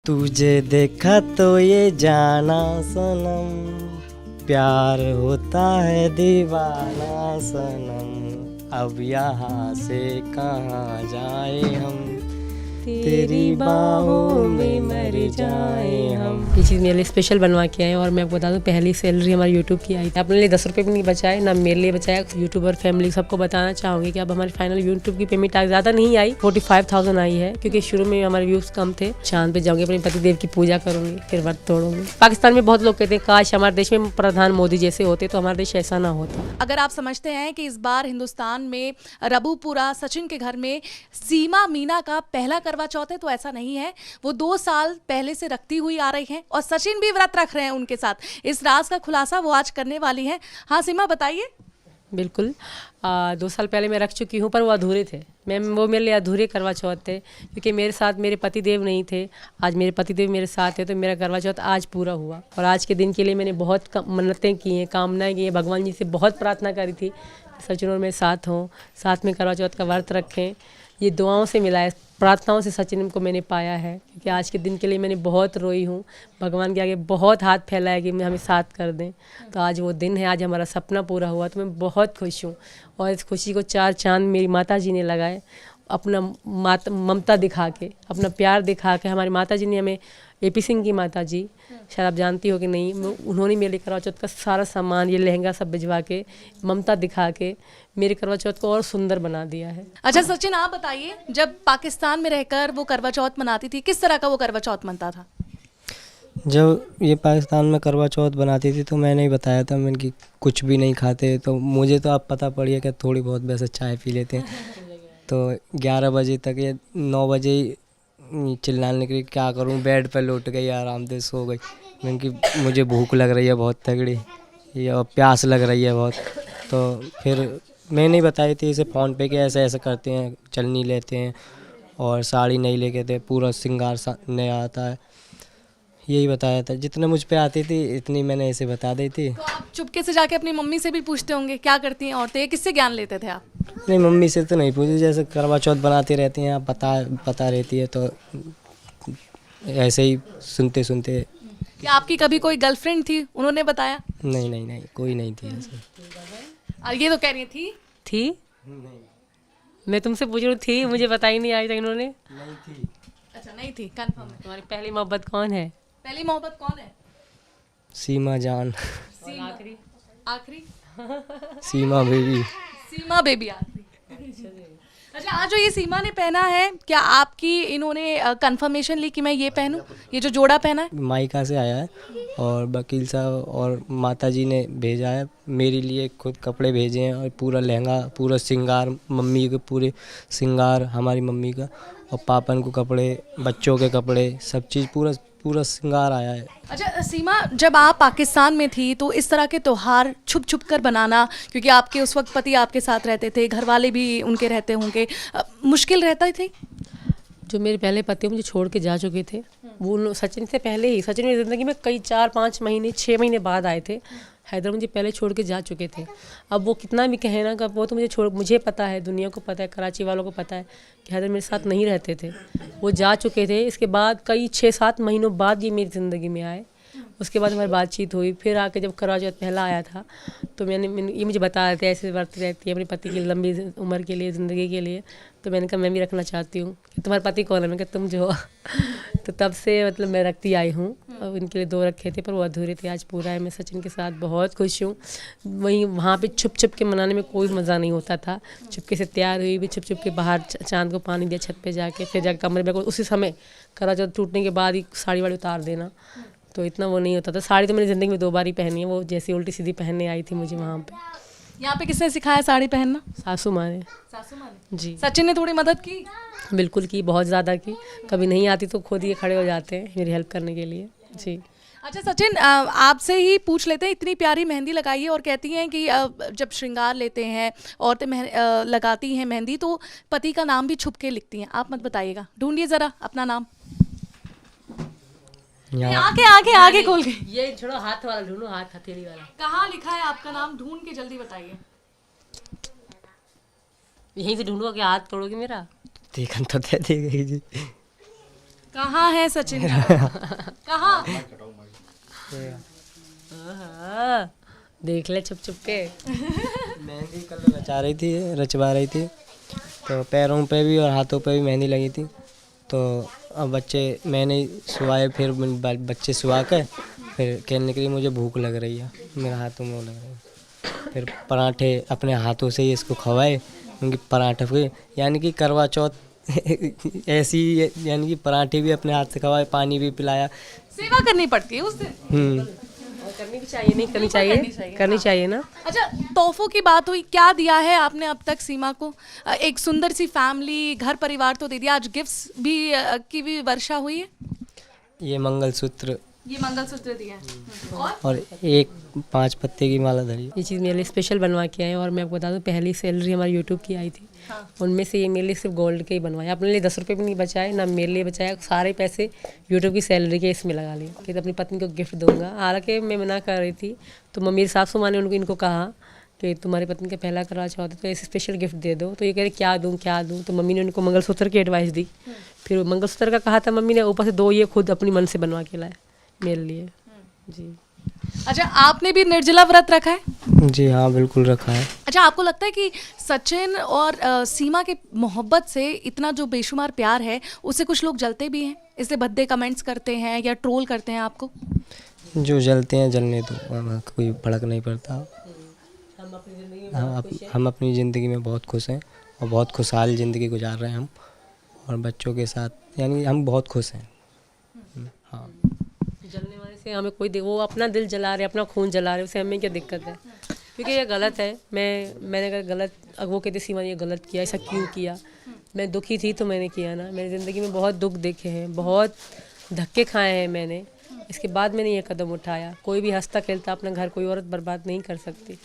तुझे देखा तो ये जाना सनम, प्यार होता है दीवाना सनम, अब यहाँ से कहाँ जाए हम, तेरी बाहों में मर जाए हम। ये चीज़ मेरे लिए स्पेशल बनवा के आए और मैं आपको बता दूं पहली सैलरी हमारी यूट्यूब की आई थी। अपने लिए 10 रुपये भी नहीं बचाए, ना मेरे लिए बचाया। यूट्यूबर फैमिली सबको बताना चाहूँगी कि अब हमारी फाइनल यूट्यूब की पेमेंट ज़्यादा नहीं आई, 45,000 आई है, क्योंकि शुरू में हमारे व्यूज़ कम थे। चांद पे जाऊँगी, अपने पतिदेव की पूजा करूँगी, फिर व्रत तोड़ूंगी। पाकिस्तान में बहुत लोग कहते हैं काश हमारे देश में प्रधान मोदी जैसे होते तो हमारा देश ऐसा ना होता। अगर आप समझते हैं कि इस बार हिंदुस्तान में रबूपुरा सचिन के घर में सीमा मीना का पहला करवा चौथ है, तो ऐसा नहीं है। वो 2 साल पहले से रखती हुई आ रही हैं और सचिन भी व्रत रख रहे हैं उनके साथ। इस राज का खुलासा वो आज करने वाली हैं। हाँ सीमा, बताइए। बिल्कुल 2 साल पहले मैं रख चुकी हूँ, पर वो अधूरे थे। वो मेरे लिए अधूरे करवा चौथ थे, क्योंकि मेरे साथ मेरे पतिदेव नहीं थे। आज मेरे पतिदेव मेरे साथ है, तो मेरा करवा चौथ आज पूरा हुआ। और आज के दिन के लिए मैंने बहुत मन्नतें की हैं, कामनाएं की हैं, भगवान जी से बहुत प्रार्थना करी थी सचिन और मैं साथ हों, साथ में करवा चौथ का व्रत रखें। ये दुआओं से मिला है, प्रार्थनाओं से सचिन को मैंने पाया है, क्योंकि आज के दिन के लिए मैंने बहुत रोई हूँ, भगवान के आगे बहुत हाथ फैलाया कि हमें साथ कर दें। तो आज वो दिन है, आज हमारा सपना पूरा हुआ, तो मैं बहुत खुश हूँ। और इस खुशी को 4 चांद मेरी माता जी ने लगाए, अपना ममता दिखा के, अपना प्यार दिखा के। हमारी माता जी ने हमें, AP सिंह की माता जी, शायद आप जानती हो कि नहीं, उन्होंने मेरे करवा चौथ का सारा सामान, ये लहंगा सब भिजवा के, ममता दिखा के मेरे करवा चौथ को और सुंदर बना दिया है। अच्छा सचिन, आप बताइए, जब पाकिस्तान में रहकर वो करवा चौथ मनाती थी, किस तरह का वो करवा चौथ मनता था? जब ये पाकिस्तान में करवा चौथ बनाती थी तो मैंने ही बताया था, मैंने कि कुछ भी नहीं खाते। तो मुझे तो आप पता पड़ी है कि थोड़ी बहुत वैसे चाय पी लेते हैं। तो 11 बजे तक या 9 बजे ही चिल्लाने के लिए क्या करूं, बेड पर लौट गई, आराम से सो गई। मैंने कि मुझे भूख लग रही है बहुत तगड़ी, या प्यास लग रही है बहुत। तो फिर मैंने बताई थी इसे फ़ोन पे कि ऐसे ऐसे करते हैं, चलनी लेते हैं और साड़ी नहीं लेके थे, पूरा श्रृंगार नया आता है, यही बताया था। जितने मुझ पे आती थी इतनी मैंने इसे बता दी थी। तो आप चुपके से जाके अपनी मम्मी से भी पूछते होंगे क्या करती हैं औरतें, किससे ज्ञान लेते थे आप? नहीं, मम्मी से तो नहीं पूछी, जैसे करवा चौथ बनाती रहती हैं, पता रहती है, तो ऐसे ही सुनते सुनते। क्या आपकी कभी कोई गर्लफ्रेंड थी, उन्होंने बताया? नहीं नहीं नहीं, कोई नहीं थी ऐसे। और ये तो कह रही थी। मैं तुमसे पूछ रही थी, मुझे पता ही नहीं, आज तक इन्होंने। नहीं थी। अच्छा, नहीं थी, कंफर्म है। तुम्हारी पहली मोहब्बत कौन है? पहली मोहब्बत कौन है? सीमा जान। आखिरी? सीमा बेबी। सीमा बेबी आखिरी। अच्छा, आज जो ये सीमा ने पहना है, क्या आपकी इन्होंने कंफर्मेशन ली कि मैं ये पहनूं, ये जो जोड़ा पहना है? मायका से आया है और वकील साहब और माता जी ने भेजा है मेरे लिए, खुद कपड़े भेजे हैं और पूरा लहंगा, पूरा श्रृंगार, मम्मी के पूरे श्रृंगार, हमारी मम्मी का, और पापन को कपड़े, बच्चों के कपड़े, सब चीज़ पूरा श्रृंगार आया है। अच्छा सीमा, जब आप पाकिस्तान में थी तो इस तरह के त्यौहार छुप छुप कर बनाना, क्योंकि आपके उस वक्त पति आपके साथ रहते थे, घर वाले भी उनके रहते होंगे, मुश्किल रहता थी? जो मेरे पहले पति मुझे छोड़ के जा चुके थे, वो सचिन से पहले ही, सचिन मेरी ज़िंदगी में कई 4-5 महीने 6 महीने बाद आए थे। हैदर मुझे पहले छोड़ के जा चुके थे। अब वो कितना भी कहे ना, वो तो मुझे पता है, दुनिया को पता है, कराची वालों को पता है कि हैदर मेरे साथ नहीं रहते थे, वो जा चुके थे। इसके बाद कई 6-7 महीनों बाद ये मेरी ज़िंदगी में आए। उसके बाद हमारी बातचीत हुई, फिर आके जब करवा चौथ पहला आया था तो मैंने ये मुझे बता रहे थे ऐसे व्रत रहती है अपने पति की लंबी उम्र के लिए, ज़िंदगी के लिए। तो मैंने कहा मैं भी रखना चाहती हूँ। तुम्हारे पति कौन है? मैं कहा तुम जो हो। तो तब से मतलब मैं रखती आई हूँ। और उनके लिए 2 रखे थे पर वो अधूरे थे, आज पूरा है। मैं सचिन के साथ बहुत खुश हूँ। वहीं वहाँ पे छुप छुप के मनाने में कोई मज़ा नहीं होता था। चुपके से तैयार हुई भी, छुप छुप के बाहर चांद को पानी दिया छत पे जाके, फिर जाकर कमरे में उसी समय करवा चौथ टूटने के बाद ही साड़ी वाड़ी उतार देना, तो इतना वो नहीं होता था। साड़ी तो मैंने ज़िंदगी में 2 बार ही पहनी है, वो जैसी उल्टी सीधी पहनने आई थी मुझे वहाँ पे। यहाँ पे किसने सिखाया साड़ी पहनना? सासू माँ ने। सासू माँ ने? जी सचिन ने थोड़ी मदद की? बिल्कुल की, बहुत ज़्यादा की। कभी नहीं आती तो खुद ये खड़े हो जाते हैं मेरी हेल्प करने के लिए। जी। अच्छा सचिन, आपसे ही पूछ लेते हैं, इतनी प्यारी मेहंदी लगाई है और कहती हैं कि जब श्रृंगार लेते हैं औरतें लगाती हैं मेहंदी तो पति का नाम भी छुप के लिखती हैं। आप मत बताइएगा, ढूंढिए ज़रा अपना नाम। आगे खोल के ये छोड़ो, हाथ वाला ढूंढो, हाथ हथेली वाला। कहाँ लिखा है आपका नाम? ढूंढ के जल्दी बताइए। यहीं से ढूंढो कि हाथ तोड़ोगे मेरा? देखन तो दे देगी जी। कहाँ है सचिन? कहाँ? हाँ, देख ले छुप छुप के। मेहंदी कल रचवा रही थी, तो पैरों पे भी और हाथों पे भी मेहंदी लगी थी। तो अब मैंने सुलाए, फिर बच्चे सुला कर फिर कहने के लिए मुझे भूख लग रही है, मेरे हाथों में वो लग रही है। फिर पराठे अपने हाथों से ही इसको खवाए, उनके पराठे हुए, यानी कि करवा चौथ ऐसी, यानी कि पराठे भी अपने हाथ से खवाए, पानी भी पिलाया। सेवा करनी पड़ती है उस दिन। और करनी भी चाहिए, नहीं करनी चाहिए, करनी चाहिए ना। अच्छा, तोहफों की बात हुई, क्या दिया है आपने अब तक सीमा को? एक सुंदर सी फैमिली, घर परिवार तो दे दिया, आज गिफ्ट्स भी की भी वर्षा हुई है। ये मंगलसूत्र, ये मंगलसूत्र दिया है और एक 5 पत्ते की माला धरी। ये चीज़ मेरे लिए स्पेशल बनवा के आए, और मैं आपको बता दूं पहली सैलरी हमारी यूट्यूब की आई थी। उनमें से ये मेरे लिए सिर्फ गोल्ड के ही बनवाया, अपने लिए 10 रुपये भी नहीं बचाए, ना मेरे लिए बचाया, सारे पैसे यूट्यूब की सैलरी के इसमें लगा लिए कि अपनी पत्नी को गिफ्ट दूंगा। हालांकि मैं मना कर रही थी, तो मेरी सासू माँ ने इनको कहा कि तुम्हारी पत्नी का पहला करवा चौथ है तो ऐसे स्पेशल गिफ्ट दे दो। तो ये कह रहे क्या दूँ, तो मम्मी ने उनको मंगलसूत्र की एडवाइस दी। फिर मंगलसूत्र का कहा था मम्मी ने, ऊपर से 2 ये खुद अपनी मन से बनवा के लाए मेरे लिए जी। अच्छा, आपने भी निर्जला व्रत रखा है? जी हाँ, बिल्कुल रखा है। अच्छा, आपको लगता है कि सचिन और सीमा के मोहब्बत से इतना जो बेशुमार प्यार है, उससे कुछ लोग जलते भी हैं, इसलिए भद्दे कमेंट्स करते हैं या ट्रोल करते हैं आपको? जो जलते हैं जलने दो, हमें कोई फर्क नहीं पड़ता। हम अपनी ज़िंदगी में बहुत खुश हैं और बहुत खुशहाल ज़िंदगी गुजार रहे हैं हम, और बच्चों के साथ, यानी हम बहुत खुश हैं। हाँ, जलने वाले से हमें कोई वो अपना दिल जला रहे, अपना खून जला रहे, उससे हमें क्या दिक्कत है? क्योंकि ये गलत है। मैंने अगर गलत, वो कहती सीमा ये गलत किया, ऐसा क्यों किया? मैं दुखी थी तो मैंने किया ना। मेरी ज़िंदगी में बहुत दुख देखे हैं, बहुत धक्के खाए हैं मैंने, इसके बाद मैंने ये कदम उठाया। कोई भी हंसता खेलता अपना घर कोई औरत बर्बाद नहीं कर सकती,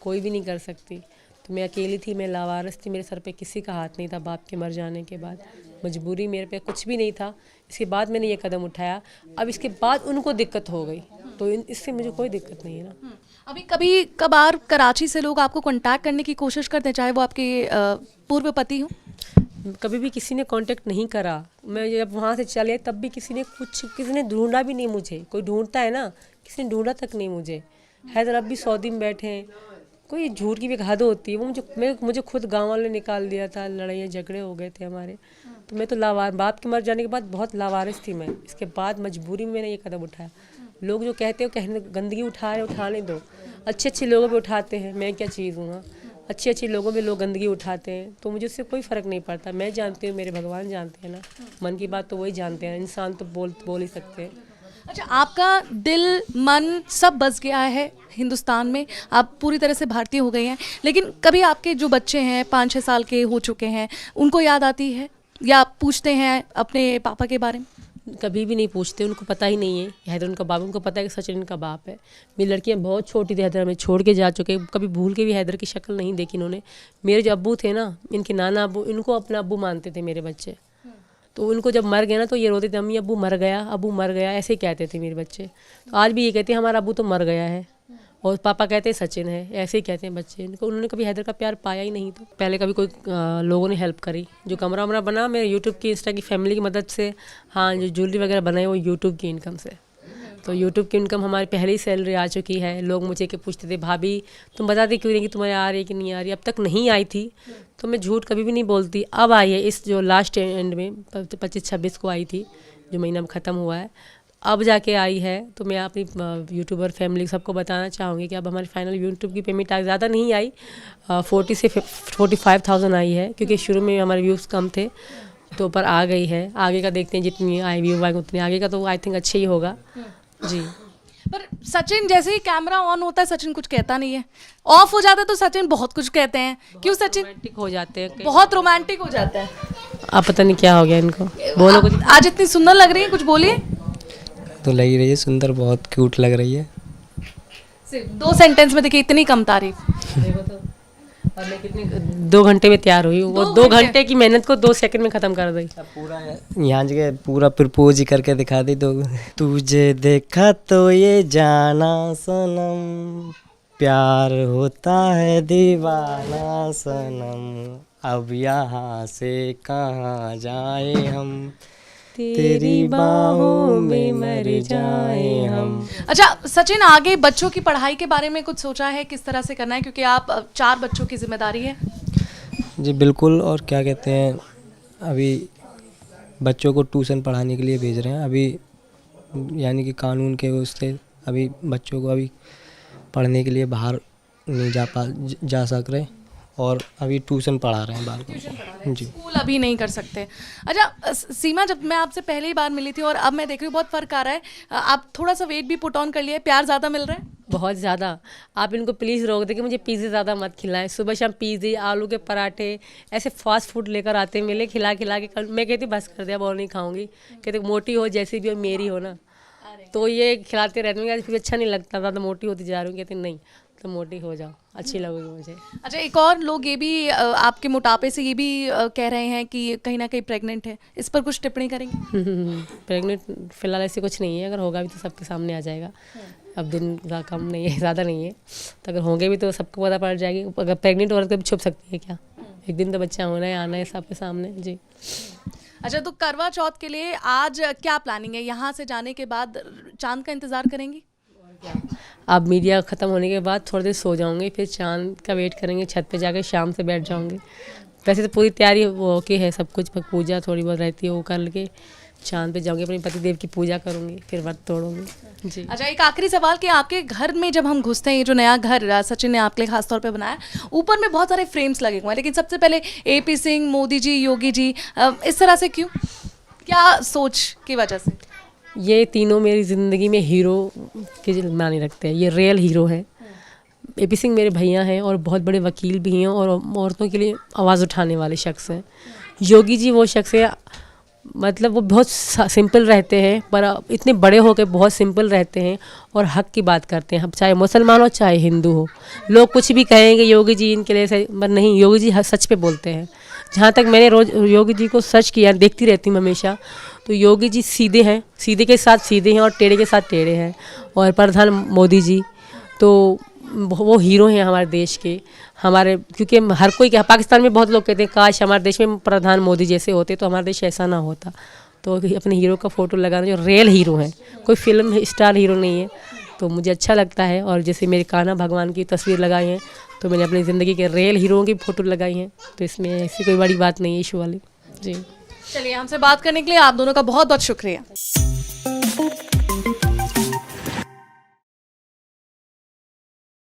कोई भी नहीं कर सकती। तो मैं अकेली थी, मैं लावारिस थी, मेरे सर पे किसी का हाथ नहीं था बाप के मर जाने के बाद। मजबूरी मेरे पे कुछ भी नहीं था, इसके बाद मैंने ये कदम उठाया। अब इसके बाद उनको दिक्कत हो गई, तो इससे मुझे कोई दिक्कत नहीं है ना। अभी कभी कभार कराची से लोग आपको कांटेक्ट करने की कोशिश करते हैं, चाहे वो आपके पूर्व पति हो? कभी भी किसी ने कांटेक्ट नहीं करा। मैं जब वहाँ से चले तब भी किसी ने ढूंढा भी नहीं मुझे। कोई ढूंढता है ना, किसी ने ढूंढा तक नहीं मुझे। हैदर अब भी सऊदी में बैठे हैं। कोई झूठ की भी हद होती है, वो मुझे खुद गांव वाले निकाल दिया था, लड़ाइयाँ झगड़े हो गए थे हमारे। तो मैं तो बाप के मर जाने के बाद बहुत लावारिस थी मैं। इसके बाद मजबूरी में मैंने ये कदम उठाया। लोग जो कहते हो कहने, गंदगी उठाने दो, अच्छे लोगों पे उठाते हैं, मैं क्या चीज़ हूँ? अच्छे लोगों में लोग गंदगी उठाते हैं, तो मुझे उससे कोई फ़र्क नहीं पड़ता। मैं जानती हूँ, मेरे भगवान जानते हैं ना, मन की बात तो वही जानते हैं, इंसान तो बोल ही सकते हैं। अच्छा, आपका दिल मन सब बस गया है हिंदुस्तान में, आप पूरी तरह से भारतीय हो गए हैं, लेकिन कभी आपके जो बच्चे हैं 5-6 साल के हो चुके हैं, उनको याद आती है या आप पूछते हैं अपने पापा के बारे में? कभी भी नहीं पूछते, उनको पता ही नहीं है हैदर उनका बाप। उनको पता है कि सचिन इनका बाप है। मेरी लड़कियां बहुत छोटी थी, हैदर हमें छोड़ के जा चुके, कभी भूल के भी हैदर की शक्ल नहीं देखी इन्होंने। मेरे जो अब्बू थे ना, इनके नाना अब्बू, इनको अपना अब्बू मानते थे मेरे बच्चे। तो उनको जब मर गया ना, तो ये रोते थे, अम्मी अब्बू मर गया, ऐसे ही कहते थे मेरे बच्चे। तो आज भी ये कहते हैं हमारा अब्बू तो मर गया है, और पापा कहते हैं सचिन है, ऐसे ही कहते हैं बच्चे। उन्होंने कभी हैदर का प्यार पाया ही नहीं। तो पहले कभी कोई लोगों ने हेल्प करी, जो कमरा वमरा बना मेरे यूट्यूब की, इंस्टा की फैमिली की मदद से। हाँ, जो ज्वेलरी वगैरह बनाई वो यूट्यूब की इनकम से। तो यूट्यूब की इनकम हमारी पहली सैलरी आ चुकी है। लोग मुझे के पूछते थे, भाभी तुम बताते क्यों नहीं कि तुम्हारे आ रही है कि नहीं आ रही? अब तक नहीं आई थी, तो मैं झूठ कभी भी नहीं बोलती। अब आई है, इस जो लास्ट एंड में 25-26 को आई थी, जो महीना में ख़त्म हुआ है, अब जाके आई है। तो मैं अपनी यूट्यूबर फैमिली सबको बताना चाहूँगी कि अब हमारी फाइनल यूट्यूब की पेमेंट ज़्यादा नहीं आई, 40 से 45,000 आई है, क्योंकि शुरू में हमारे व्यूज़ कम थे, तो पर आ गई है। आगे का देखते हैं, जितनी आई व्यू आएंगे उतनी आगे का तो आई थिंक अच्छे ही होगा जी। पर सचिन जैसे ही कैमरा ऑन होता है, सचिन कुछ कहता नहीं है, ऑफ हो जाता है तो सचिन बहुत कुछ कहते हैं। क्यों सचिन? रोमांटिक हो जाते हैं, बहुत रोमांटिक हो जाता है। अब पता नहीं क्या हो गया इनको। बोलो कुछ। आज इतनी सुंदर लग रही है, कुछ बोलिए। तो लग रही है सुंदर, बहुत क्यूट लग रही है। सिर्फ 2 सेंटेंस में देखिए, इतनी कम तारीफ। देखो तो, और मैं कितनी 2 घंटे में तैयार हुई हूँ। वो 2 घंटे की मेहनत को 2 सेकंड में ख़त्म कर दी। पूरा यहाँ जगह पूरा प्रपोज ही करके दिखा दी। तो तुझे देखा तो ये जाना सनम, प्यार होता है दीवाना सनम, अब यहाँ से कहाँ जाए हम, तेरी बाहों में मर जाए हम। अच्छा सचिन, आगे बच्चों की पढ़ाई के बारे में कुछ सोचा है, किस तरह से करना है, क्योंकि आप 4 बच्चों की जिम्मेदारी है? जी बिल्कुल। और क्या कहते हैं, अभी बच्चों को ट्यूशन पढ़ाने के लिए भेज रहे हैं अभी, यानी कि कानून के उससे अभी बच्चों को अभी पढ़ने के लिए बाहर नहीं जा सक रहे, और अभी ट्यूशन पढ़ा रहे हैं बालकों को। जी, स्कूल अभी नहीं कर सकते। अच्छा सीमा, जब मैं आपसे पहली बार मिली थी और अब मैं देख रही हूँ बहुत फ़र्क आ रहा है, आप थोड़ा सा वेट भी पुट ऑन कर लिया है, प्यार ज़्यादा मिल रहा है? बहुत ज़्यादा। आप इनको प्लीज़ रोक दें कि मुझे पिज़्ज़े ज़्यादा मत खिलाएं। सुबह शाम पिज़्ज़े, आलू के पराठे, ऐसे फास्ट फूड लेकर आते हैं मेले, खिला खिला के मैं कहती बस कर दिया, और नहीं खाऊंगी। कहते मोटी हो जैसी भी हो, मेरी हो ना, तो ये खिलाते रहते हैं। फिर अच्छा नहीं लगता, ज़्यादा मोटी होती जा रही हूँ। कहते नहीं तो मोटी हो जाओ, अच्छी लगेगी मुझे। अच्छा, एक और लोग ये भी आपके मोटापे से ये भी कह रहे हैं कि कहीं ना कहीं प्रेग्नेंट है, इस पर कुछ टिप्पणी करेंगे? प्रेग्नेंट फिलहाल ऐसे कुछ नहीं है, अगर होगा भी तो सबके सामने आ जाएगा। अब दिन कम नहीं है, ज़्यादा नहीं है, तो अगर होंगे भी तो सबको पता पड़ जाएगी। अगर प्रेग्नेंट औरत कभी छुप सकती है क्या? एक दिन तो बच्चा होना है, आना है सबके सामने। जी। अच्छा, तो करवा चौथ के लिए आज क्या प्लानिंग है? यहाँ से जाने के बाद चांद का इंतजार करेंगी? अब मीडिया ख़त्म होने के बाद थोड़ी देर सो जाऊंगे, फिर चांद का वेट करेंगे, छत पे जाकर शाम से बैठ जाऊंगे। वैसे तो पूरी तैयारी वो ओके है, सब कुछ, पूजा थोड़ी बहुत रहती है वो कर के चांद पे जाऊंगी, अपने पति देव की पूजा करूंगी, फिर व्रत तोड़ूंगी। जी। अच्छा, एक आखिरी सवाल कि आपके घर में जब हम घुसते हैं, ये जो नया घर सचिन ने आपके लिए खास तौर पे बनाया, ऊपर में बहुत सारे फ्रेम्स लगे हुए हैं, लेकिन सबसे पहले AP सिंह, मोदी जी, योगी जी, इस तरह से क्यों? क्या सोच की वजह से? ये तीनों मेरी ज़िंदगी में हीरो के माने रखते हैं, ये रियल हीरो है। AP सिंह मेरे भैया हैं और बहुत बड़े वकील भी हैं, और औरतों के लिए आवाज़ उठाने वाले शख्स हैं। योगी जी वो शख्स है, मतलब वो बहुत सिंपल रहते हैं, पर इतने बड़े होकर बहुत सिंपल रहते हैं और हक की बात करते हैं, चाहे मुसलमान हो चाहे हिंदू हो। लोग कुछ भी कहेंगे योगी जी इनके लिए सही, पर नहीं, योगी जी सच पे बोलते हैं। जहाँ तक मैंने रोज़ योगी जी को सर्च किया, देखती रहती हूँ हमेशा, तो योगी जी सीधे हैं, सीधे के साथ सीधे हैं और टेढ़े के साथ टेढ़े हैं। और प्रधान मोदी जी तो वो हीरो हैं हमारे देश के, हमारे, क्योंकि हर कोई पाकिस्तान में बहुत लोग कहते हैं काश हमारे देश में प्रधान मोदी जैसे होते तो हमारा देश ऐसा ना होता। तो अपने हीरो का फ़ोटो लगाना, जो रियल हीरो हैं, कोई फिल्म स्टार हीरो नहीं है, तो मुझे अच्छा लगता है। और जैसे मेरे कान्हा भगवान की तस्वीर लगाई है, तो मैंने अपनी ज़िंदगी के रियल हीरोओं की फ़ोटो लगाई हैं, तो इसमें ऐसी कोई बड़ी बात नहीं है इशू वाली। जी। चलिए, हमसे बात करने के लिए आप दोनों का बहुत बहुत शुक्रिया।